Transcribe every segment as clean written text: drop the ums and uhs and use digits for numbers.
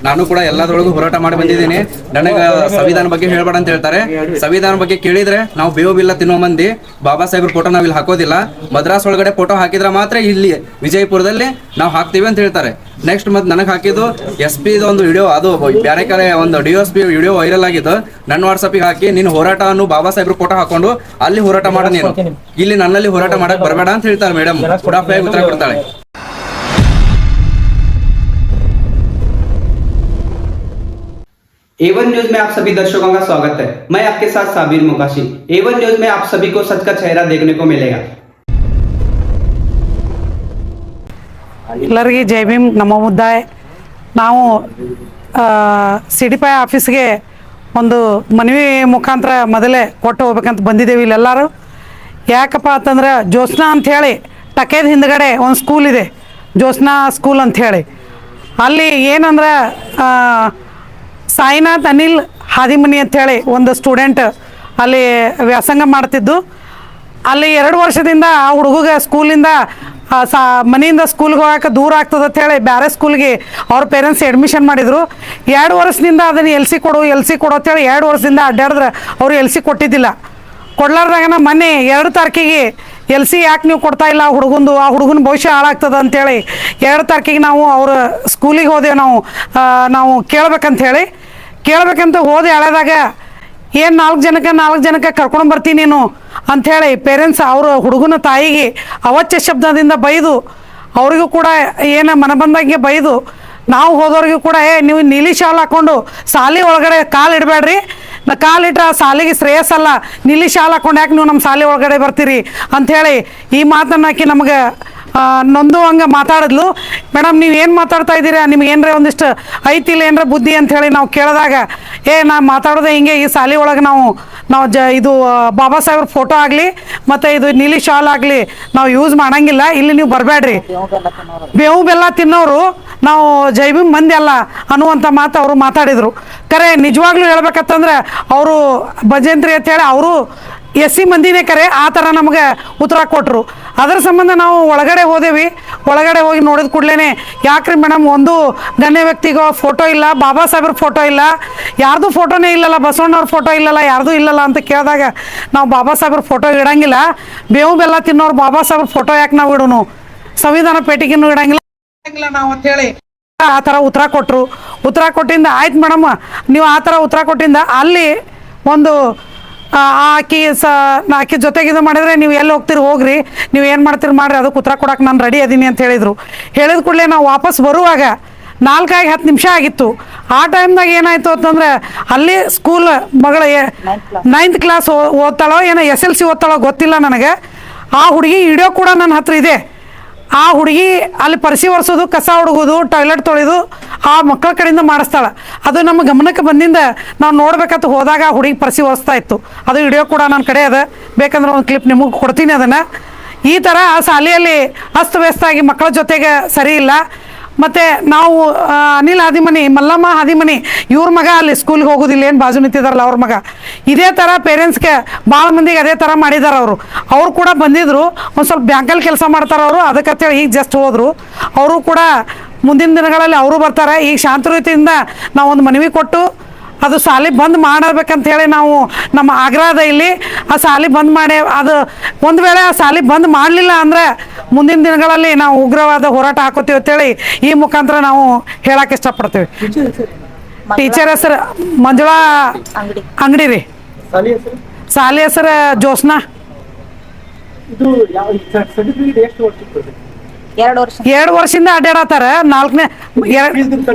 ನಾನು ಕೂಡ ಎಲ್ಲದರೊಳಗೂ ಹೋರಾಟ ಮಾಡಿ ಬಂದಿದ್ದೀನಿ. ನನಗೆ ಸಂವಿಧಾನ ಬಗ್ಗೆ ಹೇಳ್ಬೇಡ ಅಂತ ಹೇಳ್ತಾರೆ. ಸಂವಿಧಾನ ಬಗ್ಗೆ ಕೇಳಿದ್ರೆ ನಾವು ಬೇವು ಬಿಲ್ಲ ತಿನ್ನೋ ಮಂದಿ ಬಾಬಾ ಸಾಹೇಬ್ರ ಫೋಟೋ ನಾವ್ ಇಲ್ಲಿ ಹಾಕೋದಿಲ್ಲ. ಮದ್ರಾಸ್ ಒಳಗಡೆ ಫೋಟೋ ಹಾಕಿದ್ರೆ ಮಾತ್ರ ಇಲ್ಲಿ ವಿಜಯಪುರದಲ್ಲಿ ನಾವು ಹಾಕ್ತೀವಿ ಅಂತ ಹೇಳ್ತಾರೆ. ನೆಕ್ಸ್ಟ್ ಮತ್ತೆ ನನಗೆ ಹಾಕಿದ್ದು SP ಒಂದು ವಿಡಿಯೋ, ಅದು ಬೇರೆ ಕಡೆ ಒಂದು DSP ವಿಡಿಯೋ ವೈರಲ್ ಆಗಿದ್ದು. ನನ್ನ ವಾಟ್ಸಪ್ಗೆ ಹಾಕಿ ನೀನು ಹೋರಾಟ ಅನ್ನು ಬಾಬಾ ಸಾಹೇಬ್ರ ಫೋಟೋ ಹಾಕೊಂಡು ಅಲ್ಲಿ ಹೋರಾಟ ಮಾಡ, ನೀನು ಇಲ್ಲಿ ನನ್ನಲ್ಲಿ ಹೋರಾಟ ಮಾಡಕ್ ಬರಬೇಡ ಅಂತ ಹೇಳ್ತಾರೆ. ಮೇಡಮ್ ಉಡಾಫೆ ಉತ್ತರ ಕೊಡ್ತಾಳೆ. A1 न्यूज में आप सभी दर्शकों का स्वागत है। मैं आपके साथ साबिर मुकाशी। A1 न्यूज में आप सभी को सच का चेहरा देखने को मिलेगा। ಎಲ್ಲರಿಗೆ ಜೈ ಭೀಮ್, ನಮ್ಮ ಮುದ್ದಾಯ. ನಾವು CDPI ಆಫೀಸ್ಗೆ ಒಂದು ಮನವಿ ಮುಖಾಂತರ ಮೊದಲೇ ಕೊಟ್ಟು ಹೋಗ್ಬೇಕಂತ ಬಂದಿದ್ದೇವೆ ಇಲ್ಲೆಲ್ಲರೂ. ಯಾಕಪ್ಪ ಅಂತಂದ್ರೆ ಜ್ಯೋತ್ಸ್ನಾ ಅಂಥೇಳಿ ಟಕೇದ ಹಿಂದ್ಗಡೆ ಒಂದು ಸ್ಕೂಲ್ ಇದೆ, ಜ್ಯೋತ್ಸ್ನಾ ಸ್ಕೂಲ್ ಅಂಥೇಳಿ. ಅಲ್ಲಿ ಏನಂದ್ರೆ ಸಾಯಿನಾಥ್ ಅನಿಲ್ ಹಾದಿಮನಿ ಅಂಥೇಳಿ ಒಂದು ಸ್ಟೂಡೆಂಟ್ ಅಲ್ಲಿ ವ್ಯಾಸಂಗ ಮಾಡ್ತಿದ್ದು. ಅಲ್ಲಿ 2 ವರ್ಷದಿಂದ ಆ ಹುಡುಗ ಸ್ಕೂಲಿಂದ ಮನೆಯಿಂದ ಸ್ಕೂಲ್ಗೆ ಹೋಗಕ್ಕೆ ದೂರ ಆಗ್ತದೆ ಅಂಥೇಳಿ ಬೇರೆ ಸ್ಕೂಲ್ಗೆ ಅವ್ರ ಪೇರೆಂಟ್ಸ್ ಅಡ್ಮಿಷನ್ ಮಾಡಿದರು. 2 ವರ್ಷದಿಂದ ಅದನ್ನು LC ಕೊಡು ಅಂಥೇಳಿ 2 ವರ್ಷದಿಂದ ಅಡ್ಡಾಡಿದ್ರೆ ಅವರು LC ಕೊಟ್ಟಿದ್ದಿಲ್ಲ. ಕೊಡ್ಲಾರ್ದಾಗನ ಮೊನ್ನೆ 2 ತಾರೀಕಿಗೆ LC ಯಾಕೆ ನೀವು ಕೊಡ್ತಾ ಇಲ್ಲ ಆ ಹುಡುಗನ ಭವಿಷ್ಯ ಹಾಳಾಗ್ತದೆ ಅಂಥೇಳಿ 2 ತಾರೀಕಿಗೆ ನಾವು ಅವ್ರ ಸ್ಕೂಲಿಗೆ ಹೋದೆವು. ನಾವು ಕೇಳ್ಬೇಕಂತ ಹೋದೆ. ಹಳೆದಾಗ ಏನು 4 ಜನಕ್ಕೆ ಕರ್ಕೊಂಡು ಬರ್ತೀನಿ ನೀನು ಅಂಥೇಳಿ ಪೇರೆಂಟ್ಸ್ ಅವರು ಹುಡುಗನ ತಾಯಿಗೆ ಅವಾಚ್ಯ ಶಬ್ದದಿಂದ ಬೈದು, ಅವರಿಗೂ ಕೂಡ ಏನು ಮನ ಬಂದಂಗೆ ಬೈದು, ನಾವು ಹೋದವ್ರಿಗೂ ಕೂಡ ನೀವು ನೀಲಿ ಶಾಲ್ ಹಾಕ್ಕೊಂಡು ಸಾಲಿ ಒಳಗಡೆ ಕಾಲು ಇಡಬೇಡ್ರಿ, ಕಾಲಿಟ್ರೆ ಆ ಸಾಲಿಗೆ ಶ್ರೇಯಸ್ಸಲ್ಲ, ನೀಲಿ ಶಾಲ್ ಹಾಕೊಂಡು ಯಾಕೆ ನೀವು ನಮ್ಮ ಸಾಲಿ ಒಳಗಡೆ ಬರ್ತೀರಿ ಅಂಥೇಳಿ ಈ ಮಾತನ್ನು ಹಾಕಿ ನಮಗೆ ನೊಂದು ಹಂಗೆ ಮಾತಾಡಿದ್ಲು. ಮೇಡಮ್ ನೀವು ಏನು ಮಾತಾಡ್ತಾ ಇದ್ದೀರಾ, ನಿಮ್ಗೆ ಏನರ ಒಂದಿಷ್ಟು ಐತಿಲ್ಲ ಏನರ ಬುದ್ಧಿ ಅಂಥೇಳಿ ನಾವು ಕೇಳಿದಾಗ, ನಾ ಮಾತಾಡೋದೇ ಹಿಂಗೆ, ಈ ಸಾಲಿ ಒಳಗೆ ನಾವು ಇದು ಬಾಬಾ ಸಾಹೇಬ್ರ ಫೋಟೋ ಆಗಲಿ ಮತ್ತು ಇದು ನೀಲಿ ಶಾಲ್ ಆಗಲಿ ನಾವು ಯೂಸ್ ಮಾಡೋಂಗಿಲ್ಲ, ಇಲ್ಲಿ ನೀವು ಬರಬೇಡ್ರಿ, ಬೇವು ಬೆಲ್ಲ ತಿನ್ನೋರು ನಾವು ಜೈ ಭೀಮ್ ಮಂದಿ ಅಲ್ಲ ಅನ್ನುವಂಥ ಮಾತು ಅವರು ಮಾತಾಡಿದರು. ಕರೆ ನಿಜವಾಗ್ಲೂ ಹೇಳ್ಬೇಕಂತಂದ್ರೆ ಅವರು ಭಜಂತ್ರಿ ಅಂತೇಳಿ ಅವರು SC ಮಂದಿನೇ ಕರೆ ಆ ಥರ ನಮಗೆ ಉತ್ತರ ಕೊಟ್ಟರು. ಅದರ ಸಂಬಂಧ ನಾವು ಒಳಗಡೆ ಹೋದೇವಿ. ಒಳಗಡೆ ಹೋಗಿ ನೋಡಿದ ಕೂಡಲೇ ಯಾಕ್ರಿ ಮೇಡಮ್ ಒಂದು ಗಣ್ಯ ವ್ಯಕ್ತಿಗೋ ಫೋಟೋ ಇಲ್ಲ, ಬಾಬಾ ಸಾಹೇಬ್ರ ಫೋಟೋ ಇಲ್ಲ, ಯಾರ್ದು ಫೋಟೋನೇ ಇಲ್ಲಲ್ಲ, ಬಸವಣ್ಣವ್ರ ಫೋಟೋ ಇಲ್ಲಲ್ಲ, ಯಾರ್ದು ಇಲ್ಲಲ್ಲ ಅಂತ ಕೇಳಿದಾಗ ನಾವು ಬಾಬಾ ಸಾಹೇಬ್ರ ಫೋಟೋ ಇಡಂಗಿಲ್ಲ, ಬೇವು ಬೆಲ್ಲ ತಿನ್ನೋರು ಬಾಬಾ ಸಾಹೇಬ್ರ ಫೋಟೋ ಯಾಕೆ ನಾವು ಇಡೋನು, ಸಂವಿಧಾನ ಪೇಟಿಗೆನೂ ಇಡಂಗಿಲ್ಲ ನಾವು ಅಂಥೇಳಿ ಆ ಥರ ಉತ್ತರ ಕೊಟ್ಟರು. ಉತ್ತರ ಕೊಟ್ಟಿಂದ ಆಯ್ತು ಮೇಡಮ್, ನೀವು ಆ ಥರ ಉತ್ತರ ಕೊಟ್ಟಿಂದ ಅಲ್ಲಿ ಒಂದು ಆಕಿ ಜೊತೆಗೆ ಇದು ಮಾಡಿದ್ರೆ ನೀವು ಎಲ್ಲಿ ಹೋಗ್ತೀರಿ ಹೋಗ್ರಿ, ನೀವು ಏನು ಮಾಡ್ತೀರಿ ಮಾಡ್ರಿ, ಅದಕ್ಕೆ ಉತ್ತರ ಕೊಡಕ್ಕೆ ನಾನು ರೆಡಿ ಅದೀನಿ ಅಂತ ಹೇಳಿದರು. ಹೇಳಿದ ಕೂಡಲೇ ನಾವು ವಾಪಸ್ ಬರುವಾಗ 4-10 ನಿಮಿಷ ಆಗಿತ್ತು. ಆ ಟೈಮ್ದಾಗ ಏನಾಯಿತು ಅಂತಂದ್ರೆ ಅಲ್ಲಿ ಸ್ಕೂಲ್ ಮಗಳ 9th ಕ್ಲಾಸ್ ಓದ್ತಾಳೋ ಏನೋ SLC ಓದ್ತಾಳೋ ಗೊತ್ತಿಲ್ಲ ನನಗೆ. ಆ ಹುಡುಗಿ ವಿಡಿಯೋ ಕೂಡ ನನ್ನ ಹತ್ರ ಇದೆ. ಆ ಹುಡುಗಿ ಅಲ್ಲಿ ಪರಿಸಿ ಒರೆಸೋದು, ಕಸ ಹುಡುಗೋದು, ಟಾಯ್ಲೆಟ್ ತೊಳೆದು ಆ ಮಕ್ಕಳ ಕಡೆಯಿಂದ ಮಾಡಿಸ್ತಾಳೆ. ಅದು ನಮ್ಮ ಗಮನಕ್ಕೆ ಬಂದಿಂದ ನಾವು ನೋಡ್ಬೇಕಂತ ಹೋದಾಗ ಆ ಹುಡುಗಿ ಪರಿಸಿ ಒರೆಸ್ತಾ ಇತ್ತು. ಅದು ವಿಡಿಯೋ ಕೂಡ ನನ್ನ ಕಡೆ ಅದ, ಬೇಕಂದ್ರೆ ಒಂದು ಕ್ಲಿಪ್ ನಿಮಗೆ ಕೊಡ್ತೀನಿ. ಅದನ್ನು ಈ ಥರ ಆ ಶಾಲೆಯಲ್ಲಿ ಅಸ್ತವ್ಯಸ್ತಾಗಿ ಮಕ್ಕಳ ಜೊತೆಗೆ ಸರಿ ಇಲ್ಲ. ಮತ್ತು ನಾವು ಅನಿಲ್ ಹಾದಿಮನಿ, ಮಲ್ಲಮ್ಮ ಹಾದಿಮನಿ ಇವ್ರ ಮಗ ಅಲ್ಲಿ ಸ್ಕೂಲ್ಗೆ ಹೋಗೋದಿಲ್ಲ, ಏನು ಬಾಜು ನಿಂತಿದ್ದಾರಲ್ಲ ಅವ್ರ ಮಗ, ಇದೇ ಥರ ಪೇರೆಂಟ್ಸ್ಗೆ ಭಾಳ ಮಂದಿಗೆ ಅದೇ ಥರ ಮಾಡಿದ್ದಾರೆ. ಅವರು ಕೂಡ ಬಂದಿದ್ದರು, ಒಂದು ಸ್ವಲ್ಪ ಬ್ಯಾಂಕಲ್ಲಿ ಕೆಲಸ ಮಾಡ್ತಾರೆ ಅವರು, ಅದಕ್ಕಂತೇಳಿ ಈಗ ಜಸ್ಟ್ ಹೋದರು. ಅವರು ಕೂಡ ಮುಂದಿನ ದಿನಗಳಲ್ಲಿ ಅವರು ಬರ್ತಾರೆ. ಈಗ ಶಾಂತ ರೀತಿಯಿಂದ ನಾವು ಒಂದು ಮನವಿ ಕೊಟ್ಟು ಅದು ಶಾಲೆ ಬಂದ್ ಮಾಡಬೇಕಂತೇಳಿ ನಾವು ನಮ್ಮ ಆಗ್ರಹದ ಇಲ್ಲಿ ಆ ಶಾಲೆ ಬಂದ್ ಮಾಡಿ, ಅದು ಒಂದು ವೇಳೆ ಆ ಶಾಲೆ ಬಂದ್ ಮಾಡಲಿಲ್ಲ ಅಂದರೆ ಮುಂದಿನ ದಿನಗಳಲ್ಲಿ ನಾವು ಉಗ್ರವಾದ ಹೋರಾಟ ಹಾಕೋತೀವಿ ಅಂತೇಳಿ ಈ ಮುಖಾಂತರ ನಾವು ಹೇಳಕ್ಕೆ ಇಷ್ಟಪಡ್ತೀವಿ. ಟೀಚರ್ ಹೆಸರು ಮಂಜುಳಾ ಅಂಗಡಿ ರೀ, ಶಾಲೆ ಹೆಸರು ಜ್ಯೋತ್ಸ್ನಾ. 2 ವರ್ಷದಿಂದ ಅಡ್ಡಾಡತ್ತಾರ. 4ನೇ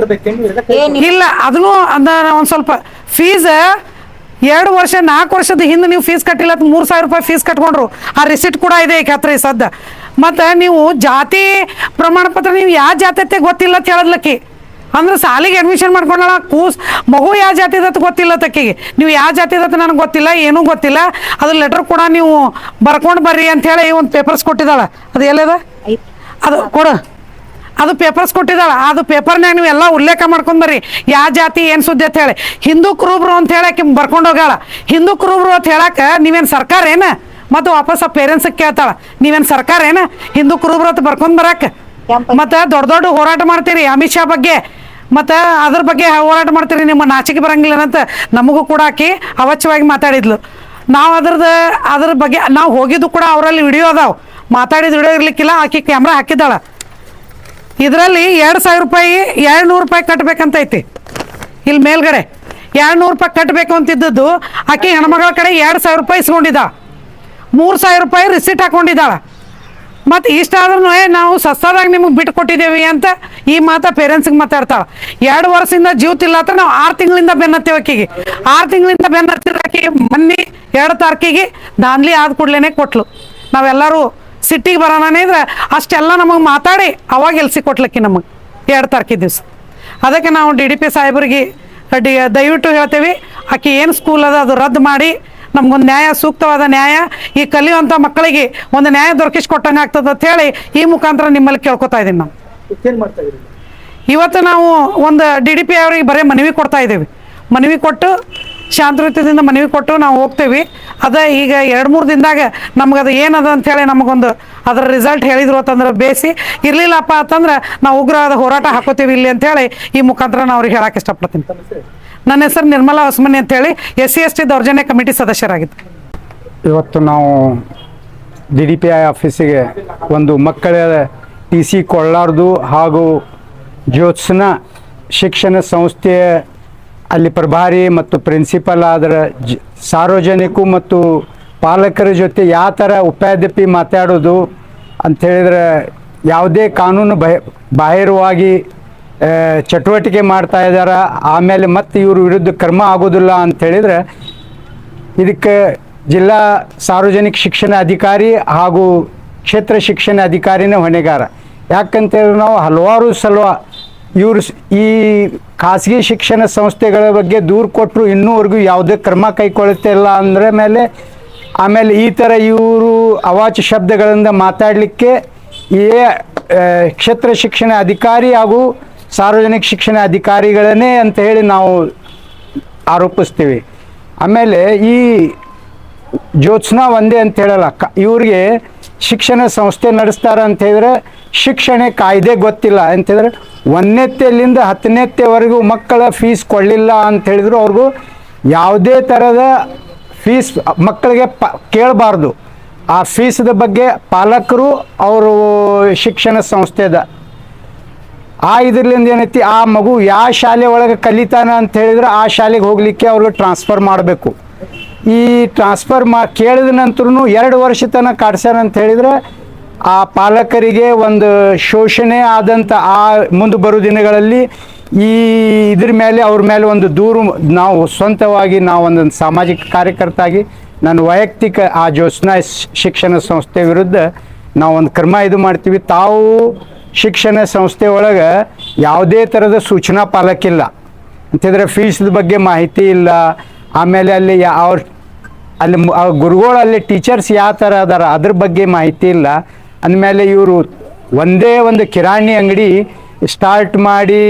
ಇಲ್ಲ ಅದನ್ನು ಒಂದು ಸ್ವಲ್ಪ ಫೀಸ್ 2 ವರ್ಷ 4 ವರ್ಷದ ಹಿಂದೆ ನೀವು ಫೀಸ್ ಕಟ್ಟಿಲ್ಲ, 3,000 ರೂಪಾಯಿ ಫೀಸ್ ಕಟ್ಕೊಂಡ್ರು. ಆ ರಿಸಿಟ್ ಕೂಡ ಇದೆ ಈಗ ಹತ್ರ ಸದ್ದ. ಮತ್ತು ನೀವು ಜಾತಿ ಪ್ರಮಾಣ ಪತ್ರ ನೀವು ಯಾವ ಜಾತಿ ಗೊತ್ತಿಲ್ಲ ಅಂತ ಹೇಳದ್ಲಕ್ಕಿ, ಅಂದ್ರೆ ಸಾಲಿಗೆ ಅಡ್ಮಿಷನ್ ಮಾಡ್ಕೊಂಡಳ ಮಗು ಯಾವ ಜಾತಿದತ್ತು ಗೊತ್ತಿಲ್ಲ ತಕ್ಕಿಗೆ, ನೀವು ಯಾವ ಜಾತಿದತ್ತು ನನಗೆ ಗೊತ್ತಿಲ್ಲ, ಏನೂ ಗೊತ್ತಿಲ್ಲ, ಅದು ಲೆಟರ್ ಕೂಡ ನೀವು ಬರ್ಕೊಂಡು ಬರ್ರಿ ಅಂಥೇಳಿ ಒಂದು ಪೇಪರ್ಸ್ ಕೊಟ್ಟಿದ್ದಾಳೆ. ಅದು ಎಲ್ಲದ ಅದು ಕೊಡು, ಅದು ಪೇಪರ್ಸ್ ಕೊಟ್ಟಿದ್ದಾಳೆ. ಅದು ಪೇಪರ್ನಾಗ ನೀವು ಎಲ್ಲ ಉಲ್ಲೇಖ ಮಾಡ್ಕೊಂಡು ಬರ್ರಿ ಯಾವ ಜಾತಿ ಏನು ಸುದ್ದಿ ಅಂತ ಹೇಳಿ. ಹಿಂದೂ ಕುರುಬ್ರು ಅಂತ ಹೇಳಕ್ಕೆ ಬರ್ಕೊಂಡು ಹೋಗಾಳ. ಹಿಂದೂ ಕುರುಬ್ರು ಅಂತ ಹೇಳಕ್ಕೆ ನೀವೇನು ಸರ್ಕಾರ ಏನು, ಮತ್ತು ವಾಪಸ್ ಆ ಪೇರೆಂಟ್ಸಿಗೆ ಕೇಳ್ತಾಳ ನೀವೇನು ಸರ್ಕಾರ ಏನು ಹಿಂದೂ ಕುರುಬ್ರು ಅಂತ ಬರ್ಕೊಂಡು ಬರಕ್ಕೆ. ಮತ್ತು ದೊಡ್ಡ ಹೋರಾಟ ಮಾಡ್ತೀರಿ ಅಮಿತ್ ಶಾ ಬಗ್ಗೆ, ಮತ್ತು ಅದ್ರ ಬಗ್ಗೆ ಹೋರಾಟ ಮಾಡ್ತೀರಿ, ನಿಮ್ಮ ನಾಚಿಕೆ ಬರಂಗಿಲ್ಲ ಅಂತ ನಮಗೂ ಕೂಡ ಆಕಿ ಅವಶ್ಯವಾಗಿ ಮಾತಾಡಿದ್ಲು. ನಾವು ಅದ್ರ ಬಗ್ಗೆ ನಾವು ಹೋಗಿದ್ದು ಕೂಡ ಅವರಲ್ಲಿ ವಿಡಿಯೋ ಅದಾವೆ, ಮಾತಾಡಿದ ವಿಡಿಯೋ ಇರ್ಲಿಕ್ಕಿಲ್ಲ. ಆಕಿ ಕ್ಯಾಮ್ರಾ ಹಾಕಿದ್ದಾಳ. ಇದರಲ್ಲಿ 2,000 ರೂಪಾಯಿ 200 ರೂಪಾಯಿ ಕಟ್ಟಬೇಕಂತ ಐತಿ. ಇಲ್ಲಿ ಮೇಲ್ಗಡೆ 200 ರೂಪಾಯಿ ಕಟ್ಟಬೇಕು ಅಂತಿದ್ದದ್ದು ಆಕಿ ಹೆಣ್ಮಗಳ ಕಡೆ 2,000 ರೂಪಾಯಿ ಇಸ್ಕೊಂಡಿದ್ದ, 3,000 ರೂಪಾಯಿ ರಿಸಿಟ್ ಹಾಕೊಂಡಿದ್ದಾಳ. ಮತ್ತು ಇಷ್ಟ ಆದ್ರೂ ನಾವು ಸಸ್ತಾದಾಗ ನಿಮಗೆ ಬಿಟ್ಟು ಕೊಟ್ಟಿದ್ದೇವೆ ಅಂತ ಈ ಮಾತಾ ಪೇರೆಂಟ್ಸಿಗೆ ಮಾತಾಡ್ತಾಳೆ. 2 ವರ್ಷದಿಂದ ಜೀವ ತಿಲ್ಲತ್ತ ನಾವು 6 ತಿಂಗಳಿಂದ ಬೆನ್ನತ್ತೇವೆ ಆಕಿಗೆ. 6 ತಿಂಗಳಿಂದ ಬೆನ್ನತ್ತಿದ ಆಕಿಗೆ ಮೊನ್ನೆ 2 ತಾರೀಕಿಗೆ ದಾನ್ಲಿ ಆದ ಕೂಡಲೇ ಕೊಟ್ಲು. ನಾವೆಲ್ಲರೂ ಸಿಟ್ಟಿಗೆ ಬರೋಣ ಇದ್ರೆ ಅಷ್ಟೆಲ್ಲ ನಮಗೆ ಮಾತಾಡಿ ಅವಾಗ ಎಲ್ಸಿ ಕೊಟ್ಲಕ್ಕಿ ನಮಗೆ 2 ತಾರೀಕಿಗೆ ದಿವಸ. ಅದಕ್ಕೆ ನಾವು DDP ಸಾಹೇಬರಿಗೆ ದಯವಿಟ್ಟು ಹೇಳ್ತೇವೆ, ಆಕೆ ಏನು ಸ್ಕೂಲ್ ಅದ ಅದು ರದ್ದು ಮಾಡಿ ನಮ್ಗೊಂದು ನ್ಯಾಯ, ಸೂಕ್ತವಾದ ನ್ಯಾಯ, ಈ ಕಲಿಯುವಂಥ ಮಕ್ಕಳಿಗೆ ಒಂದು ನ್ಯಾಯ ದೊರಕಿಸ್ಕೊಟ್ಟಂಗೆ ಆಗ್ತದೆ ಅಂತ ಹೇಳಿ ಈ ಮುಖಾಂತರ ನಿಮ್ಮಲ್ಲಿ ಕೇಳ್ಕೊತಾ ಇದ್ದೀನಿ. ನಾವು ಇವತ್ತು ನಾವು ಒಂದು DDP ಅವರಿಗೆ ಬರೀ ಮನವಿ ಕೊಡ್ತಾ ಇದ್ದೀವಿ. ಮನವಿ ಕೊಟ್ಟು ಶಾಂತಯುತದಿಂದ ಮನವಿ ಕೊಟ್ಟು ನಾವು ಹೋಗ್ತೇವೆ. ಅದ ಈಗ 2-3 ದಿನದಾಗ ನಮ್ಗೆ ಅದು ಏನದ ಅಂಥೇಳಿ ನಮಗೊಂದು ಅದರ ರಿಸಲ್ಟ್ ಹೇಳಿದ್ರು ಅಂತಂದ್ರೆ ಬೇಸಿ, ಇರಲಿಲ್ಲಪ್ಪ ಅಂತಂದ್ರೆ ನಾವು ಉಗ್ರವಾದ ಹೋರಾಟ ಹಾಕೋತೀವಿ ಇಲ್ಲಿ ಅಂಥೇಳಿ ಈ ಮುಖಾಂತರ ನಾವು ಅವ್ರಿಗೆ ಹೇಳಕ್ಕೆ ಇಷ್ಟಪಡ್ತೀನಿ. ನನ್ನ ಹೆಸರು ನಿರ್ಮಲಾ ಹೊಸಮನಿ ಅಂತೇಳಿ SC/ST ದೌರ್ಜನ್ಯ ಕಮಿಟಿ ಸದಸ್ಯರಾಗಿತ್ತು. ಇವತ್ತು ನಾವು DDPI ಆಫೀಸಿಗೆ ಒಂದು ಮಕ್ಕಳ TC ಕೊಳ್ಳಾರ್ದು ಹಾಗೂ ಜ್ಯೋತ್ಸ್ನಾ ಶಿಕ್ಷಣ ಸಂಸ್ಥೆಯ ಅಲ್ಲಿ ಪ್ರಭಾರಿ ಮತ್ತು ಪ್ರಿನ್ಸಿಪಲ್ ಆದ್ರೆ ಸಾರ್ವಜನಿಕರು ಮತ್ತು ಪಾಲಕರ ಜೊತೆ ಯಾವ ಥರ ಉಪಾಧ್ಯಾಪಿ ಮಾತಾಡೋದು ಅಂಥೇಳಿದ್ರೆ ಯಾವುದೇ ಕಾನೂನು ಬಾಹಿರವಾಗಿ ಚಟುವಟಿಕೆ ಮಾಡ್ತಾ ಇದ್ದಾರೆ, ಆಮೇಲೆ ಮತ್ತೆ ಇವ್ರ ವಿರುದ್ಧ ಕ್ರಮ ಆಗೋದಿಲ್ಲ ಅಂಥೇಳಿದ್ರೆ ಇದಕ್ಕೆ ಜಿಲ್ಲಾ ಸಾರ್ವಜನಿಕ ಶಿಕ್ಷಣ ಅಧಿಕಾರಿ ಹಾಗೂ ಕ್ಷೇತ್ರ ಶಿಕ್ಷಣ ಅಧಿಕಾರಿನೇ ಹೊಣೆಗಾರ. ಯಾಕಂತೇಳಿದ್ರೆ ನಾವು ಹಲವಾರು ಸಲ ಇವರು ಈ ಖಾಸಗಿ ಶಿಕ್ಷಣ ಸಂಸ್ಥೆಗಳ ಬಗ್ಗೆ ದೂರು ಕೊಟ್ಟರು ಇನ್ನೂವರೆಗೂ ಯಾವುದೇ ಕ್ರಮ ಕೈಗೊಳ್ಳುತ್ತೆ ಇಲ್ಲ ಅಂದರೆ ಆಮೇಲೆ ಈ ಥರ ಇವರು ಅವಾಚ್ಯ ಶಬ್ದಗಳಿಂದ ಮಾತಾಡಲಿಕ್ಕೆ ಕ್ಷೇತ್ರ ಶಿಕ್ಷಣ ಅಧಿಕಾರಿ ಹಾಗೂ ಸಾರ್ವಜನಿಕ ಶಿಕ್ಷಣ ಅಧಿಕಾರಿಗಳನ್ನೇ ಅಂತ ಹೇಳಿ ನಾವು ಆರೋಪಿಸ್ತೀವಿ. ಆಮೇಲೆ ಈ ಜ್ಯೋತ್ಸ್ನಾ ಒಂದೇ ಅಂತ ಹೇಳಲ್ಲ, ಇವ್ರಿಗೆ ಶಿಕ್ಷಣ ಸಂಸ್ಥೆ ನಡೆಸ್ತಾರ ಅಂತ ಹೇಳಿದ್ರೆ ಶಿಕ್ಷಣ ಕಾಯ್ದೆ ಗೊತ್ತಿಲ್ಲ ಅಂತ ಹೇಳಿದ್ರೆ 1ನೇತೆಯಿಂದ 10ನೇವರೆಗೂ ಮಕ್ಕಳ ಫೀಸ್ ಕೊಡಲಿಲ್ಲ ಅಂತ ಹೇಳಿದ್ರು ಅವ್ರಿಗೂ ಯಾವುದೇ ಥರದ ಫೀಸ್ ಮಕ್ಕಳಿಗೆ ಕೇಳಬಾರ್ದು. ಆ ಫೀಸ್ದ ಬಗ್ಗೆ ಪಾಲಕರು ಅವರು ಶಿಕ್ಷಣ ಸಂಸ್ಥೆದ ಇದರಿಂದ ಏನೈತಿ, ಆ ಮಗು ಯಾವ ಶಾಲೆ ಒಳಗೆ ಕಲಿತಾನ ಅಂತ ಹೇಳಿದ್ರೆ ಆ ಶಾಲೆಗೆ ಹೋಗಲಿಕ್ಕೆ ಅವ್ರಿಗೆ ಟ್ರಾನ್ಸ್ಫರ್ ಮಾಡಬೇಕು. ಈ ಟ್ರಾನ್ಸ್ಫರ್ ಕೇಳಿದ ನಂತರೂ 2 ವರ್ಷ ತನಕ ಕಾಡ್ಸ್ಯಾರ ಅಂತ ಹೇಳಿದ್ರೆ ಆ ಪಾಲಕರಿಗೆ ಒಂದು ಶೋಷಣೆ ಆದಂಥ ಮುಂದೆ ಬರೋ ದಿನಗಳಲ್ಲಿ ಇದ್ರ ಮೇಲೆ ಅವ್ರ ಮೇಲೆ ಒಂದು ದೂರು ನಾವು ಸ್ವಂತವಾಗಿ ಒಂದೊಂದು ಸಾಮಾಜಿಕ ಕಾರ್ಯಕರ್ತಾಗಿ ನಾನು ವೈಯಕ್ತಿಕ ಆ ಜ್ಯೋತ್ಸ್ನಾ ಶಿಕ್ಷಣ ಸಂಸ್ಥೆ ವಿರುದ್ಧ ನಾವು ಒಂದು ಕ್ರಮ ಮಾಡ್ತೀವಿ. ತಾವು ಶಿಕ್ಷಣ ಸಂಸ್ಥೆ ಒಳಗೆ ಯಾವುದೇ ಥರದ ಸೂಚನಾ ಪಾಲಕಿಲ್ಲ ಅಂತಿದ್ರೆ ಫೀಸ್ದ ಬಗ್ಗೆ ಮಾಹಿತಿ ಇಲ್ಲ, ಆಮೇಲೆ ಅಲ್ಲಿ ಅಲ್ಲಿ ಗುರುಗಳು ಅಲ್ಲಿ ಟೀಚರ್ಸ್ ಯಾವ ಥರ ಅದಾರ ಅದ್ರ ಬಗ್ಗೆ ಮಾಹಿತಿ ಇಲ್ಲ. ಅಂದಮೇಲೆ ಇವರು ಒಂದೇ ಒಂದು ಕಿರಾಣಿ ಅಂಗಡಿ ಸ್ಟಾರ್ಟ್ ಮಾಡಿ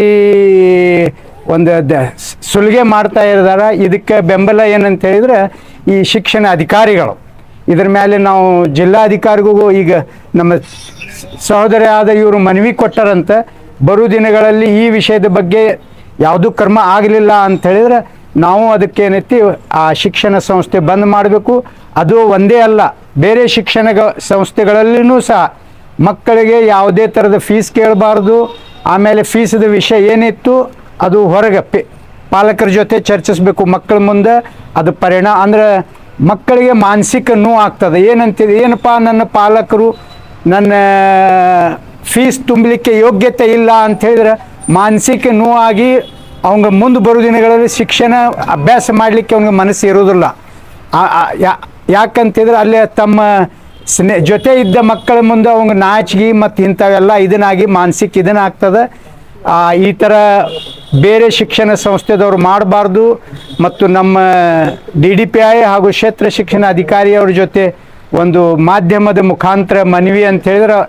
ಒಂದು ಸುಲಿಗೆ ಮಾಡ್ತಾ ಇದ್ದಾರೆ. ಇದಕ್ಕೆ ಬೆಂಬಲ ಏನಂತ ಹೇಳಿದ್ರೆ ಈ ಶಿಕ್ಷಣ ಅಧಿಕಾರಿಗಳು. ಇದ್ರ ಮೇಲೆ ನಾವು ಜಿಲ್ಲಾಧಿಕಾರಿಗೂ ಈಗ ನಮ್ಮ ಸಹೋದರಿ ಆದ ಇವರು ಮನವಿ ಕೊಟ್ಟರಂತೆ, ಬರೋ ದಿನಗಳಲ್ಲಿ ಈ ವಿಷಯದ ಬಗ್ಗೆ ಯಾವುದೂ ಕ್ರಮ ಆಗಲಿಲ್ಲ ಅಂತ ಹೇಳಿದ್ರೆ ನಾವು ಅದಕ್ಕೇನೈತಿ ಆ ಶಿಕ್ಷಣ ಸಂಸ್ಥೆ ಬಂದ್ ಮಾಡಬೇಕು. ಅದು ಒಂದೇ ಅಲ್ಲ, ಬೇರೆ ಶಿಕ್ಷಣ ಸಂಸ್ಥೆಗಳಲ್ಲಿನೂ ಸಹ ಮಕ್ಕಳಿಗೆ ಯಾವುದೇ ಥರದ ಫೀಸ್ ಕೇಳಬಾರ್ದು. ಆಮೇಲೆ ಫೀಸ್ದ ವಿಷಯ ಏನಿತ್ತು ಅದು ಹೊರಗೆ ಪಾಲಕರ ಜೊತೆ ಚರ್ಚಿಸಬೇಕು. ಮಕ್ಕಳ ಮುಂದೆ ಅದು ಪರಿಣಾಮ ಅಂದರೆ ಮಕ್ಕಳಿಗೆ ಮಾನಸಿಕ ನೋವು ಆಗ್ತದೆ. ಏನಪ್ಪ ನನ್ನ ಪಾಲಕರು ನನ್ನ ಫೀಸ್ ತುಂಬಲಿಕ್ಕೆ ಯೋಗ್ಯತೆ ಇಲ್ಲ ಅಂತ ಹೇಳಿದ್ರೆ ಮಾನಸಿಕ ನೋವಾಗಿ ಅವಂಗೆ ಮುಂದೆ ಬರೋ ದಿನಗಳಲ್ಲಿ ಶಿಕ್ಷಣ ಅಭ್ಯಾಸ ಮಾಡಲಿಕ್ಕೆ ಅವ್ನಿಗೆ ಮನಸ್ಸು ಇರೋದಿಲ್ಲ. ಯಾಕಂತಿದ್ರೆ ಅಲ್ಲಿ ತಮ್ಮ ಜೊತೆ ಇದ್ದ ಮಕ್ಕಳ ಮುಂದೆ ಅವಂಗೆ ನಾಚಿಗೆ ಮತ್ತು ಇಂಥವೆಲ್ಲ ಇದನ್ನಾಗಿ ಮಾನಸಿಕ ಇದನ್ನಾಗ್ತದೆ. ಈ ಥರ ಬೇರೆ ಶಿಕ್ಷಣ ಸಂಸ್ಥೆದವ್ರು ಮಾಡಬಾರ್ದು. ಮತ್ತು ನಮ್ಮ DDPI ಹಾಗೂ ಕ್ಷೇತ್ರ ಶಿಕ್ಷಣ ಅಧಿಕಾರಿಯವ್ರ ಜೊತೆ ಒಂದು ಮಾಧ್ಯಮದ ಮುಖಾಂತರ ಮನವಿ ಅಂತ ಹೇಳಿದ್ರೆ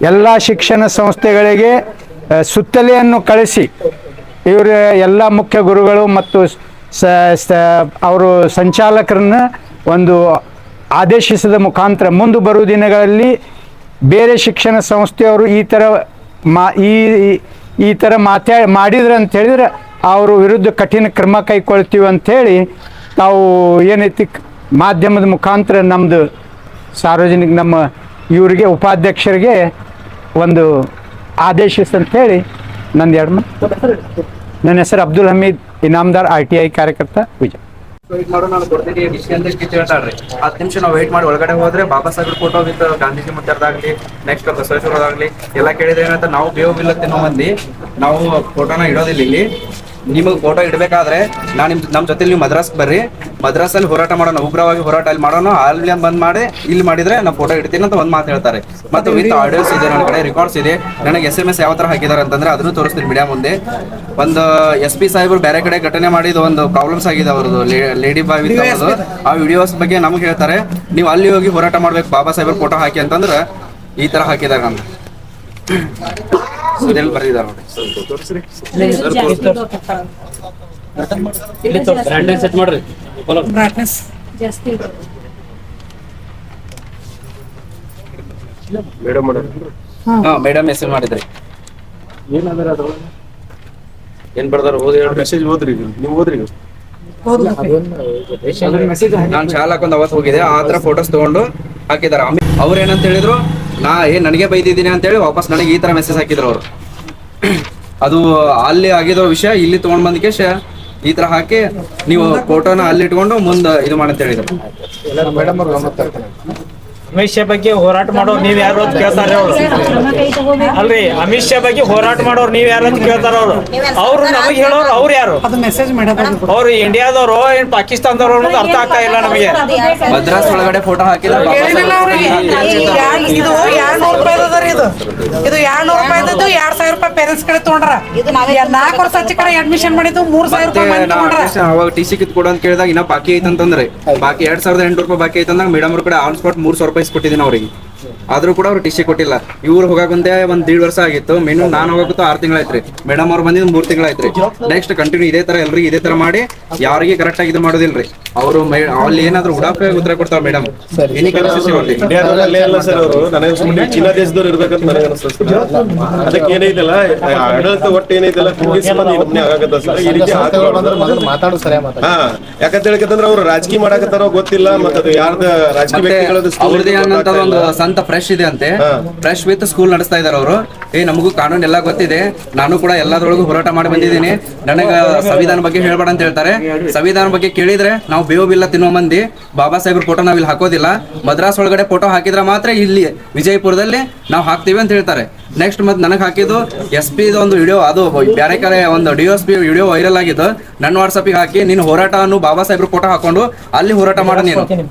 ಎಲ್ಲ ಶಿಕ್ಷಣ ಸಂಸ್ಥೆಗಳಿಗೆ ಸುತ್ತಲೆಯನ್ನು ಕಳಿಸಿ ಇವರು ಎಲ್ಲ ಮುಖ್ಯ ಗುರುಗಳು ಮತ್ತು ಅವರು ಸಂಚಾಲಕರನ್ನ ಒಂದು ಆದೇಶಿಸಿದ ಮುಖಾಂತರ ಮುಂದೆ ಬರುವ ದಿನಗಳಲ್ಲಿ ಬೇರೆ ಶಿಕ್ಷಣ ಸಂಸ್ಥೆಯವರು ಈ ಥರ ಈ ಥರ ಮಾಡಿದ್ರೆ ಅಂತ ಹೇಳಿದ್ರೆ ಅವ್ರ ವಿರುದ್ಧ ಕಠಿಣ ಕ್ರಮ ಕೈಗೊಳ್ತೀವಿ ಅಂಥೇಳಿ ತಾವು ಏನೈತಿ ಮಾಧ್ಯಮದ ಮುಖಾಂತರ ನಮ್ಮದು ಸಾರ್ವಜನಿಕ ನಮ್ಮ ಇವರಿಗೆ ಉಪಾಧ್ಯಕ್ಷರಿಗೆ ಒಂದು ಆದೇಶಿಸಂತೇಳಿ ನನ್ನ ನನ್ನ ಹೆಸರು ಅಬ್ದುಲ್ ಹಮೀದ್ ಇನಾಮ್ದಾರ್ RTI ಕಾರ್ಯಕರ್ತ ವಿಜಯ್. ವೇಟ್ ಮಾಡೋ ನಾನು ಕೊಡ್ತೀನಿ ಡಿಸಿಷನ್ ಹೇಳ್ತಾಳ್ರಿ 10 ನಿಮಿಷ ನಾವು ವೇಟ್ ಮಾಡಿ ಒಳಗಡೆ ಹೋದ್ರೆ ಬಾಬಾ ಸಾಹೇಬ್ ಫೋಟೋ ವಿತ್ ಗಾಂಧೀಜಿ ಮುತ್ತರ್ದಾಗ್ಲಿ ನೆಕ್ಸ್ಟ್ ಬಸವೇಶ್ವರದಾಗ್ಲಿ ಎಲ್ಲ ಕೇಳಿದ್ರೆ ಏನಂತ ನಾವು ಬೇವು ಬಿಲ್ಲ ತಿನ್ನೋ ಮಂದಿ ನಾವು ಫೋಟೋನ ಇಡೋದಿಲ್ಲ ಇಲ್ಲಿ. ನಿಮಗೆ ಫೋಟೋ ಇಡಬೇಕಾದ್ರೆ ನಾನು ನಮ್ಮ ಜೊತೆ ನೀವು ಮದ್ರಾಸ್ ಬರ್ರಿ, ಮದ್ರಾಸಲ್ಲಿ ಹೋರಾಟ ಮಾಡೋಣ, ಉಗ್ರವಾಗಿ ಹೋರಾಟ ಅಲ್ಲಿ ಮಾಡೋಣ, ಅಲ್ಲಿ ಬಂದ್ ಮಾಡಿ ಇಲ್ಲಿ ಮಾಡಿದ್ರೆ ನಾವು ಫೋಟೋ ಇಡ್ತೀನಿ ಅಂತ ಒಂದು ಮಾತು ಹೇಳ್ತಾರೆ. ಮತ್ತು ವಿತ್ ಆಡಿಯೋಸ್ ಇದೆ, ನನ್ನ ಕಡೆ ರೆಕಾರ್ಡ್ಸ್ ಇದೆ. ನನಗೆ SMS ಯಾವ ಥರ ಹಾಕಿದ್ದಾರೆ ಅಂತಂದ್ರೆ ಅದನ್ನು ತೋರಿಸ್ತೀನಿ ಮೀಡಿಯಾ ಮುಂದೆ. ಒಂದು SP ಸಾಹೇಬರು ಬೇರೆ ಕಡೆ ಘಟನೆ ಮಾಡಿದ ಒಂದು ಪ್ರಾಬ್ಲಮ್ಸ್ ಆಗಿದೆ ಅವ್ರದ್ದು ಲೇಡಿ ಬಾಯ್ ವಿತ್ ಅವ್ರದ್ದು. ಆ ವಿಡಿಯೋಸ್ ಬಗ್ಗೆ ನಮ್ಗೆ ಹೇಳ್ತಾರೆ ನೀವು ಅಲ್ಲಿ ಹೋಗಿ ಹೋರಾಟ ಮಾಡ್ಬೇಕು ಬಾಬಾ ಸಾಹೇಬ್ರ ಫೋಟೋ ಹಾಕಿ ಅಂತಂದ್ರೆ ಈ ಥರ ಹಾಕಿದ್ದಾರೆ ನಮ್ಗೆ ಇದೆಲ್ಲ ಬರ್ದಿದ್ದಾರೆ ನೋಡಿ. ಸೆಟ್ ಮಾಡ್ರಿ ಮೇಡಮ್ ಹೆಸರು ಮಾಡಿದ್ರಿ ಏನ್ ಬರ್ದಾರ ಮೆಸೇಜ್ ಓದ್ರಿ ನೀವು ಓದ್ರಿ. ನಾನು ಶಾಲಾ ಹಾಕೊಂಡ್ ಅವತ್ತು ಹೋಗಿದೆ ಆ ತರ ಫೋಟೋಸ್ ತಗೊಂಡು ಹಾಕಿದಾರೆ. ಅವ್ರು ಏನಂತ ಹೇಳಿದ್ರು ನನಗೆ ಬೈದಿದ್ದೀನಿ ಅಂತ ಹೇಳಿ ವಾಪಸ್ ನನಗೆ ಈ ತರ ಮೆಸೇಜ್ ಹಾಕಿದ್ರು ಅವರು. ಅದು ಅಲ್ಲಿ ಆಗಿರೋ ವಿಷಯ ಇಲ್ಲಿ ತಗೊಂಡ್ ಬಂದಕ್ಕೆ ಈ ತರ ಹಾಕಿ ನೀವು ಫೋಟೋನ ಅಲ್ಲಿ ಇಟ್ಕೊಂಡು ಮುಂದೆ ಇದು ಮಾಡಂತ ಹೇಳಿದ್ರು. ಅಮಿತ್ ಶಾ ಬಗ್ಗೆ ಹೋರಾಟ ಮಾಡೋರು ನೀವ್ ಯಾರು ಅಂತ ಕೇಳ್ತಾರೆ ಅವ್ರು. ಅಲ್ರಿ ಅಮಿತ್ ಶಾ ಬಗ್ಗೆ ಹೋರಾಟ ಮಾಡೋರು ನೀವ್ ಯಾರು ಅಂತ ಕೇಳ್ತಾರ ಅವ್ರು ನಮಗ್ ಹೇಳೋರು ಅವ್ರು ಯಾರು? ಅದು ಮೆಸೇಜ್ ಅವ್ರು ಇಂಡಿಯಾದವರು ಏನ್ ಪಾಕಿಸ್ತಾನದವ್ರು ಅನ್ನೋದು ಅರ್ಥ ಆಗ್ತಾ ಇಲ್ಲ ನಮಗೆ. ಮದ್ರಾಸ್ ಒಳಗಡೆ ಫೋಟೋ ಹಾಕಿದ್ರೆ ಇದು 200 ರೂಪಾಯಿ ಅದ ಇದು 200 ರೂಪಾಯಿ 2000 ರೂಪಾಯಿ ಪೇರೆಂಟ್ಸ್ ಕಡೆ ತಗೊಂಡ್ರ 4 ವರ್ಷ ಹಚ್ಚ ಕಡೆ ಅಡ್ಮಿಷನ್ ಮಾಡಿದ್ದು 3000 ರೂಪಾಯಿ ತಗೊಂಡ್ರ. ಅವಾಗ TC ಕಿತ್ಕೊಡು ಅಂತ ಕೇಳಿದಾಗ ಇನ್ನ ಬಾಕಿ ಐತಂತಂದ್ರೆ ಬಾಕಿ 2800 ರೂಪಾಯಿ ಬಾಕಿ ಐತಂದಾಗ ಮೇಡಮ್ ಅವ್ರ ಕಡೆ ಆನ್ ಸ್ಪಾಟ್ 300 ರೂಪಾಯಿ ಕೊಟ್ಟಿದ್ದೀನಿ ಅವ್ರಿಗೆ. ಆದ್ರೂ ಕೂಡ ಅವ್ರು TC ಕೊಟ್ಟಿಲ್ಲ. ಇವ್ರು ಹೋಗಾಕಂತೆ 1.5 ವರ್ಷ ಆಗಿತ್ತು. ಮಿನಿಮಮ್ ನಾನು ಹೋಗಕ್ಕೂ 6 ತಿಂಗಳಾಯ್ತ್ರಿ. ಮೇಡಮ್ ಅವ್ರು ಬಂದಿದ್ದು 3 ತಿಂಗಳಾಯ್ತ್ರಿ. ನೆಕ್ಸ್ಟ್ ಕಂಟಿನ್ಯೂ ಇದೇ ತರ ಎಲ್ರಿಗೆ ಇದೇ ತರ ಮಾಡಿ ಯಾರಿಗೆ ಕರೆಕ್ಟ್ ಆಗಿ ಇದು ಮಾಡೋದಿಲ್ರಿ. ಅವರು ಅಲ್ಲಿ ಏನಾದ್ರು ಉಡಾಫೆ ಉತ್ತರ ಕೊಡ್ತಾವ ಮೇಡಮ್. ಇಂಡಿಯಾದಲ್ಲೇ ಅಲ್ಲ ಸರ್ ಅವರು ನನಗೆ ಸುಮ್ಮನೆ ಚೀನಾ ದೇಶದವ್ರು ಇರ್ಬೇಕಂತ ನನಗೆ ಅನಿಸ್ತದೆ. ಅದಕ್ಕೆ ಏನೈತಲ್ಲ ಆಡಳಿತ ಒಟ್ಟು ಏನೈತಲ್ಲ ನಮ್ನೆ ಆಗಾಕತ್ತ ಸರ್ ಈ ರೀತಿ ಮಾತಾಡು ಸರಿ ಹಾ ಯಾಕಂತ ಹೇಳಿಕಂದ್ರೆ ಅವ್ರು ರಾಜಕೀಯ ಮಾಡಾಕತ್ತಾರೋ ಗೊತ್ತಿಲ್ಲ. ಮತ್ತೆ ಅದು ಯಾರ್ದ ರಾಜಕೀಯ ವ್ಯಕ್ತಿಗಳದ್ದು ಅವ್ರದೇ ಅನ್ನಂತ ಒಂದು ಸಂತ ಫ್ರೆಶ್ ಇದೆ ಅಂತೆ. ಫ್ರೆಶ್ ವಿತ್ ಸ್ಕೂಲ್ ನಡೆಸ್ತಾ ಇದಾರೆ ಅವರು. ನಮಗೂ ಕಾನೂನು ಎಲ್ಲ ಗೊತ್ತಿದೆ, ನಾನು ಕೂಡ ಎಲ್ಲದರೊಳಗೂ ಹೋರಾಟ ಮಾಡಿ ಬಂದಿದ್ದೀನಿ. ನನಗ ಸಂವಿಧಾನ ಬಗ್ಗೆ ಹೇಳ್ಬೇಡ ಅಂತ ಹೇಳ್ತಾರೆ. ಸಂವಿಧಾನ ಬಗ್ಗೆ ಕೇಳಿದ್ರೆ ನಾವು ಬೇವು ಬಿಲ್ಲ ತಿನ್ನೋ ಮಂದಿ ಬಾಬಾ ಸಾಹೇಬ್ರ ಫೋಟೋ ನಾವ್ ಇಲ್ಲಿ ಹಾಕೋದಿಲ್ಲ. ಮದ್ರಾಸ್ ಒಳಗಡೆ ಫೋಟೋ ಹಾಕಿದ್ರೆ ಮಾತ್ರ ಇಲ್ಲಿ ವಿಜಯಪುರದಲ್ಲಿ ನಾವು ಹಾಕ್ತೀವಿ ಅಂತ ಹೇಳ್ತಾರೆ. ನೆಕ್ಸ್ಟ್ ಮತ್ತೆ ನನಗೆ ಹಾಕಿದ್ದು SP ಒಂದು ವಿಡಿಯೋ, ಅದು ಬೇರೆ ಕಡೆ ಒಂದು DSP ವಿಡಿಯೋ ವೈರಲ್ ಆಗಿದ್ದು ನನ್ನ ವಾಟ್ಸಪ್ಗೆ ಹಾಕಿ ನೀನು ಹೋರಾಟ ಅನ್ನು ಬಾಬಾ ಸಾಹೇಬ್ರ ಫೋಟೋ ಹಾಕೊಂಡು ಅಲ್ಲಿ ಹೋರಾಟ ಮಾಡ, ನೀನು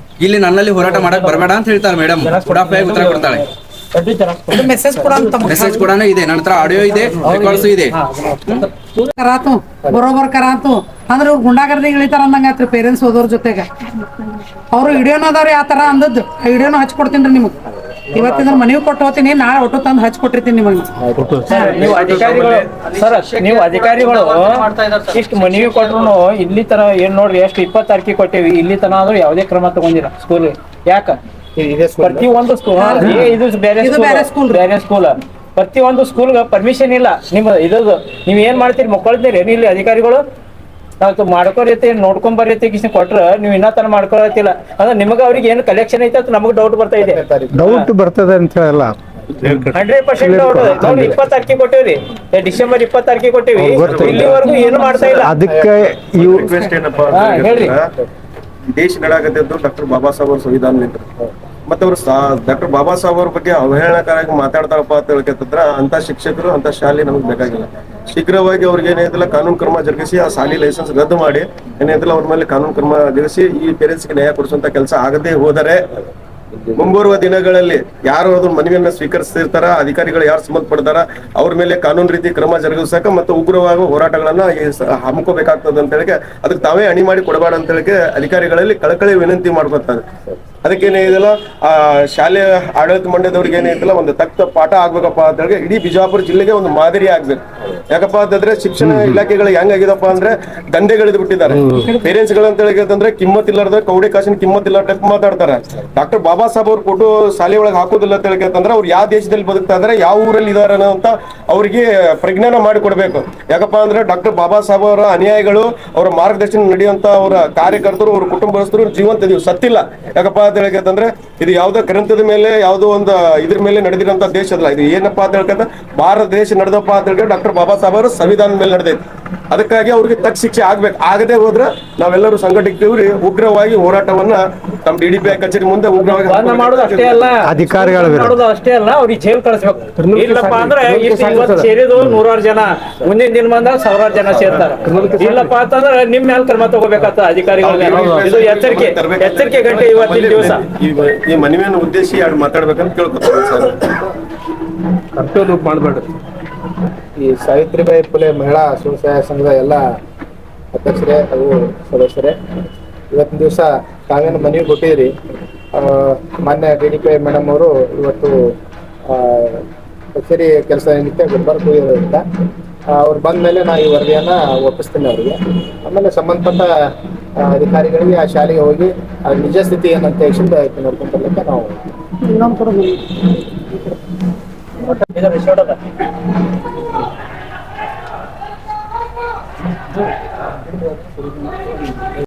ಇಲ್ಲಿ ನನ್ನಲ್ಲಿ ಹೋರಾಟ ಮಾಡಕ್ ಬರಬೇಡ ಅಂತ ಹೇಳ್ತಾರೆ ಮೇಡಮ್. ಉಡಾಫೆಯಾಗಿ ಉತ್ತರ ಕೊಡ್ತಾಳೆ. ಮೆಸೇಜ್ ಕೂಡ ಇದೆ, ನನ್ನ ಹತ್ರ ಆಡಿಯೋ ಇದೆ, ರೆಕಾರ್ಡ್ಸ್ ಇದೆ. ಕರಾತು ಬರೋಬರ್ ಕರಾತು ಅಂದ್ರೆ ಇವ್ರು ಗುಂಡಾಗರ್ದಿ ಇಳಿತಾರ ಅಂದಂಗಾತ್ರಿ ಪೇರೆಂಟ್ಸ್ ಓದೋರ್ ಜೊತೆಗೆ. ಅವ್ರು ವಿಡಿಯೋನ ಅದಾವ್ರಿ ಆ ತರ ಅಂದದ್ದು. ಆ ವಿಡಿಯೋನ ಹಚ್ಕೊಡ್ತೀನಿ ನಿಮಗೆ. ಇವತ್ತಿಂದ್ರ ಮನೆಗೆ ಕೊಟ್ಟು ಹೋಗ್ತೀನಿ, ನಾಳೆ ಒಟ್ಟು ತಂದು ಹಚ್ಕೊಟ್ಟಿರ್ತೀನಿ ನಿಮಗೆ. ನೀವು ಅಧಿಕಾರಿಗಳು ಸರ್, ನೀವು ಅಧಿಕಾರಿಗಳು ಇಷ್ಟು ಮನವಿ ಕೊಟ್ರು ಇಲ್ಲಿ ತರ ಏನ್ ನೋಡ್ರಿ ಎಷ್ಟು 20 ತಾರೀಕಿಗೆ ಕೊಟ್ಟೇವಿ, ಇಲ್ಲಿ ತನ ಆದ್ರೂ ಯಾವುದೇ ಕ್ರಮ ತಗೊಂಡಿರ ಸ್ಕೂಲ್. ಯಾಕ ಪ್ರತಿ ಒಂದು ಸ್ಕೂಲ್ ಇದು ಬೇರೆ ಸ್ಕೂಲ್ ಪ್ರತಿ ಒಂದು ಸ್ಕೂಲ್ ಪರ್ಮಿಷನ್ ಇಲ್ಲ. ನಿಮ್ಮ ಇದ್ದು ನೀವ್ ಏನ್ ಮಾಡ್ತೀರಿ ಮಕ್ಕಳಿದ್ದೀರಿ ಇಲ್ಲಿ ಅಧಿಕಾರಿಗಳು ನಾವು ಮಾಡ್ಕೊರೈತಿ ನೋಡ್ಕೊಂಡ್ ಬರೈತಿ ಕೊಟ್ರ ನೀವು ಇನ್ನ ತನ ಮಾಡ್ಕೊಳತಿಲ್ಲ ಅಂದ್ರೆ ನಿಮಗ ಅವ್ರಿಗೆ ಏನು ಕಲೆಕ್ಷನ್ ಐತೆ ಅಂತ ನಮಗ್ ಡೌಟ್ ಬರ್ತಾ ಇದೆ. ಡೌಟ್ ಬರ್ತದೆ ಅಂತ ಹೇಳಲ್ಲ, 100% ಡೌಟ್. ನೋಡಿ 20 ತಾರೀಕಿಗೆ ಕೊಟ್ಟಿವ್ರಿ, ಡಿಸೆಂಬರ್ 20 ತಾರೀಕಿಗೆ ಕೊಟ್ಟಿವಿ, ಇಲ್ಲಿವರೆಗೂ ಏನು ಮಾಡ್ತಾ ಇಲ್ಲ. ಅದಕ್ಕೆ ರಿಕ್ವೆಸ್ಟ್ ಏನಪ್ಪಾ ಹೇಳ್ರಿ, ದೇಶ ನಡಾಕತ್ತಿದ್ದು ಡಾಕ್ಟರ್ ಬಾಬಾ ಸಾಹೇಬ್ ಅವ್ರ ಸಂವಿಧಾನ ಮತ್ತೆ ಅವ್ರು ಡಾಕ್ಟರ್ ಬಾಬಾ ಸಾಹೇಬ್ ಅವ್ರ ಬಗ್ಗೆ ಅವಹೇಳನಕಾರಾಗಿ ಮಾತಾಡ್ತಾರಪ್ಪ ಅಂತ ಹೇಳ್ಕತ್ತಿದ್ರ ಅಂತ ಶಿಕ್ಷಕರು ಅಂತ ಶಾಲೆ ನಮ್ಗೆ ಬೇಕಾಗಿಲ್ಲ. ಶೀಘ್ರವಾಗಿ ಅವ್ರಿಗೆ ಏನಿದಿಲ್ಲ ಕಾನೂನು ಕ್ರಮ ಜರುಗಿಸಿ ಆ ಶಾಲೆ ಲೈಸೆನ್ಸ್ ರದ್ದು ಮಾಡಿ ಏನಿದಿಲ್ಲ ಅವ್ರ ಮೇಲೆ ಕಾನೂನು ಕ್ರಮ ಜರುಗಿಸಿ ಈ ಪೇರೆಂಟ್ಸ್ಗೆ ನ್ಯಾಯ ಕೊಡಿಸುವಂತ ಕೆಲಸ ಆಗದೆ ಹೋದರೆ ಮುಂಬರುವ ದಿನಗಳಲ್ಲಿ ಯಾರು ಅದ್ರ ಮನವಿಯನ್ನ ಸ್ವೀಕರಿಸ್ತಿರ್ತಾರ, ಅಧಿಕಾರಿಗಳು ಯಾರು ಸಂಬಂಧಪಡ್ತಾರ ಅವ್ರ ಮೇಲೆ ಕಾನೂನು ರೀತಿ ಕ್ರಮ ಜರುಗಿಸಕ ಮತ್ತು ಉಗ್ರವಾಗಿ ಹೋರಾಟಗಳನ್ನ ಹಮ್ಮಿಕೋಬೇಕಾಗ್ತದೆ ಅಂತ ಹೇಳಿ ಅದಕ್ಕೆ ತಾವೇ ಅಣಿ ಮಾಡಿ ಕೊಡಬೇಡ ಅಂತ ಹೇಳಿ ಅಧಿಕಾರಿಗಳಲ್ಲಿ ಕಳಕಳಿ ವಿನಂತಿ ಮಾಡ್ಕೊತಾರೆ. ಅದಕ್ಕೇನಿದೆಯಲ್ಲ ಆ ಶಾಲೆ ಆಡಳಿತ ಮಂಡಳಿದವ್ರಿಗೆ ಏನೈತಲ್ಲ ಒಂದು ತಕ್ಕ ಪಾಠ ಆಗ್ಬೇಕಪ್ಪ ಅಂತ ಹೇಳಿ ಇಡೀ ಬಿಜಾಪುರ ಜಿಲ್ಲೆಗೆ ಒಂದು ಮಾದರಿ ಆಗ್ಬೇಕು. ಯಾಕಪ್ಪ ಅಂತಂದ್ರೆ ಶಿಕ್ಷಣ ಇಲಾಖೆಗಳು ಹೆಂಗಾಗಿದಪ್ಪ ಅಂದ್ರೆ ದಂಧೆಗಳಿದ್ ಬಿಟ್ಟಿದ್ದಾರೆ. ಪೇರೆಂಟ್ಸ್ ಗಳು ಅಂತ ಹೇಳಿದ್ರೆ ಕಿಮ್ಮತ್ ಇಲ್ಲಾರ್ದ ಕೌಡಿ ಕಾಸಿನ ಕಿಮ್ಮತ್ ಇಲ್ಲ ಟೈಪ್ ಮಾತಾಡ್ತಾರೆ. ಡಾಕ್ಟರ್ ಬಾಬಾ ಸಾಹೇಬ್ ಅವ್ರ ಫೋಟೋ ಶಾಲೆ ಒಳಗೆ ಹಾಕೋದಿಲ್ಲ ಅಂತ ಹೇಳ್ಕಂತಂದ್ರೆ ಅವ್ರು ಯಾವ ದೇಶದಲ್ಲಿ ಬದುಕ್ತಾ ಇದಾರೆ, ಯಾವ ಊರಲ್ಲಿ ಇದಾರೆ ಅಂತ ಅವ್ರಿಗೆ ಪ್ರಜ್ಞಾನ ಮಾಡಿಕೊಡ್ಬೇಕು. ಯಾಕಪ್ಪ ಅಂದ್ರೆ ಡಾಕ್ಟರ್ ಬಾಬಾ ಸಾಹೇಬ್ ಅವರ ಅನುಯಾಯಿಗಳು, ಅವರ ಮಾರ್ಗದರ್ಶನ ನಡೆಯುವಂತ ಅವರ ಕಾರ್ಯಕರ್ತರು, ಅವ್ರ ಕುಟುಂಬಸ್ಥರು ಜೀವಂತ ಇದೀವಿ, ಸತ್ತಿಲ್ಲ. ಯಾಕಪ್ಪ ಅಂತ ಹೇಳ್ಕಂತಂದ್ರೆ ಇದು ಯಾವ್ದೋ ಗ್ರಂಥದ ಮೇಲೆ ಯಾವುದೋ ಒಂದು ಇದ್ರ ಮೇಲೆ ನಡೆದಿರೋಂಥ ದೇಶ ಅಲ್ಲ. ಇದು ಏನಪ್ಪಾ ಅಂತ ಹೇಳ್ಕಂತ ಭಾರತ ದೇಶ ನಡೆದಪ್ಪ ಅಂತ ಹೇಳಿ ಡಾಕ್ಟರ್ ಬಾಬಾ ಸಾಹೇಬ್ ಅವರು ಸಂವಿಧಾನದ ಮೇಲೆ ನಡೆದೈತಿ. ಅದಕ್ಕಾಗಿ ಅವ್ರಿಗೆ ತಕ್ಕ ಶಿಕ್ಷೆ ಆಗ್ಬೇಕು. ಆಗದೆ ಹೋದ್ರೆ ನಾವೆಲ್ಲರೂ ಸಂಘಟಿತೀವ್ರಿ, ಉಗ್ರವಾಗಿ ಹೋರಾಟವನ್ನ ನಮ್ಮ DDPI ಕಚೇರಿ ಮುಂದೆ ಉಗ್ರವಾಗಿ ಬಂದ್ ಮಾಡೋದು ಅಷ್ಟೇ ಅಲ್ಲ, ಅಧಿಕಾರಿಗಳ ವಿರುದ್ಧ. ಮಾಡೋದು ಅಷ್ಟೇ ಅಲ್ಲ, ಅವ್ರಿಗೆ ಜೈಲ್ ಕಳಿಸ್ಬೇಕು. ಇಲ್ಲಪ್ಪ ಅಂದ್ರೆ ಇವತ್ತು ಸೇರಿದ್ರು 100 ಜನ, ಮುಂದಿನ ದಿನ ಬಂದಾಗ 1000 ಜನ ಸೇರ್ತಾರೆ. ಇಲ್ಲಪ್ಪ ಅಂತಂದ್ರೆ ನಿಮ್ ಮೇಲೆ ಕ್ರಮ ತಗೋಬೇಕಾಗ್ತದೆ ಅಧಿಕಾರಿಗಳ ಮೇಲೆ. ಇದು ಎಚ್ಚರಿಕೆ ಗಂಟೆ ಇವತ್ತಿನ ದಿವಸ. ಈ ಮನವಿಯನ್ನು ಉದ್ದೇಶಿ ಎರಡು ಮಾತಾಡ್ಬೇಕಂತ ಕೇಳ್ಕೊತಾರೆ ಸರ್. ಕರ್ತವ್ಯ ಮಾಡಬೇಡ್ರಿ. ಈ ಸಾವಿತ್ರಿಬಾಯಿ ಫುಲೆ ಮಹಿಳಾ ಸ್ವಸಹಾಯ ಸಂಘದ ಎಲ್ಲ ಅಧ್ಯಕ್ಷರೇ ಹಾಗೂ ಸದಸ್ಯರೇ, ಇವತ್ತಿನ ದಿವಸ ತಾವೇನು ಮನವಿ ಕೊಟ್ಟಿದ್ರಿ, ಮಾನ್ಯ DDPI ಮೇಡಮ್ ಅವರು ಇವತ್ತು ಕಚೇರಿ ಕೆಲಸ ನಿಮಿತ್ತ ಗುಲ್ಬರ್ಗ ಹೋಗಿರೋದ್ರಿಂದ ಅವ್ರು ಬಂದ ಮೇಲೆ ನಾನು ಈ ವರದಿಯನ್ನು ಒಪ್ಪಿಸ್ತೀನಿ ಅವರಿಗೆ. ಆಮೇಲೆ ಸಂಬಂಧಪಟ್ಟ ಅಧಿಕಾರಿಗಳಿಗೆ ಆ ಶಾಲೆಗೆ ಹೋಗಿ ಆ ನಿಜ ಸ್ಥಿತಿ ಏನಂತ ಹೇಳಿ ನೋಡ್ಕೊಂಡು ಬರ್ಲಿಕ್ಕೆ ನಾವು ಇದು ರಿಸೋರ್ಟ್ ಅದ.